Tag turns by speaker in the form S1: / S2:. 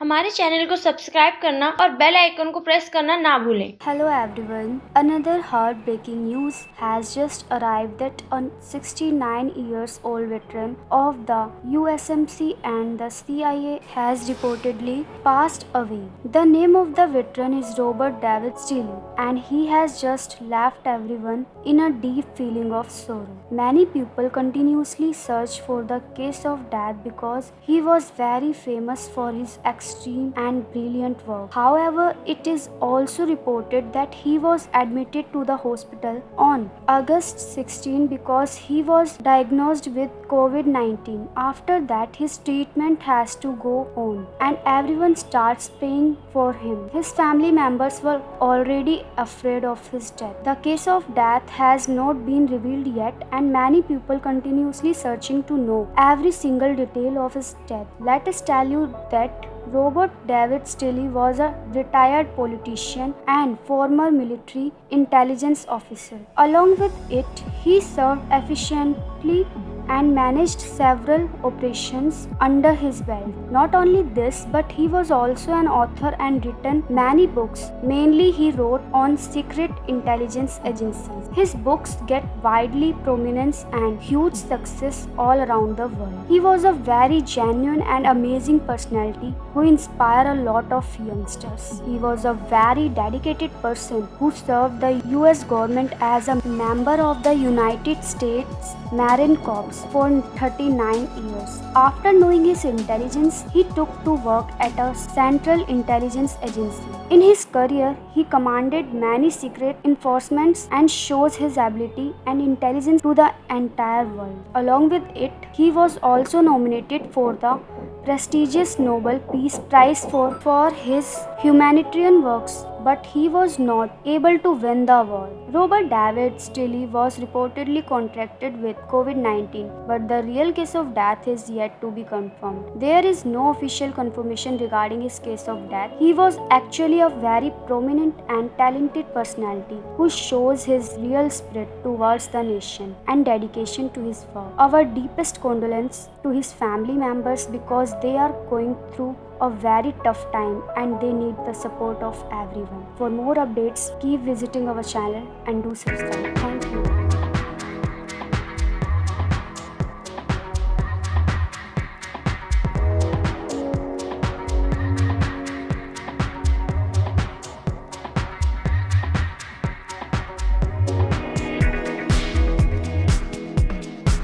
S1: हमारे चैनल को सब्सक्राइब करना और बेल आइकन को प्रेस करना ना भूलें।
S2: Hello everyone. Another heartbreaking news has just arrived that a 69 years old veteran of the USMC and the CIA has reportedly passed away. The name of the veteran is Robert David Steele, and he has just left everyone in a deep feeling of sorrow. Many people continuously search for the case of death because he was very famous for his extreme and brilliant work. However, it is also reported that he was admitted to the hospital on August 16 because he was diagnosed with COVID-19. After that, his treatment has to go on and everyone starts praying for him. His family members were already afraid of his death. The case of death has not been revealed yet and many people continuously searching to know every single detail of his death. Let us tell you that Robert David Steele was a retired politician and former military intelligence officer. Along with it, he served efficiently and managed several operations under his belt. Not only this, but he was also an author and written many books. Mainly he wrote on secret intelligence agencies. His books get widely prominence and huge success all around the world. He was a very genuine and amazing personality who inspired a lot of youngsters. He was a very dedicated person who served the US government as a member of the United States Marine Corps for 39 years. After knowing his intelligence, he took to work at a Central Intelligence Agency. In his career, he commanded many secret enforcements and shows his ability and intelligence to the entire world. Along with it, he was also nominated for the prestigious Nobel Peace Prize for his humanitarian works, but he was not able to win the award. Robert David Steele was reportedly contracted with COVID-19, but the real case of death is yet to be confirmed. There is no official confirmation regarding his case of death. He was actually a very prominent and talented personality who shows his real spirit towards the nation and dedication to his work. Our deepest condolence to his family members because they are going through a very tough time and they need the support of everyone. For more updates, keep visiting our channel and do subscribe. Thank you.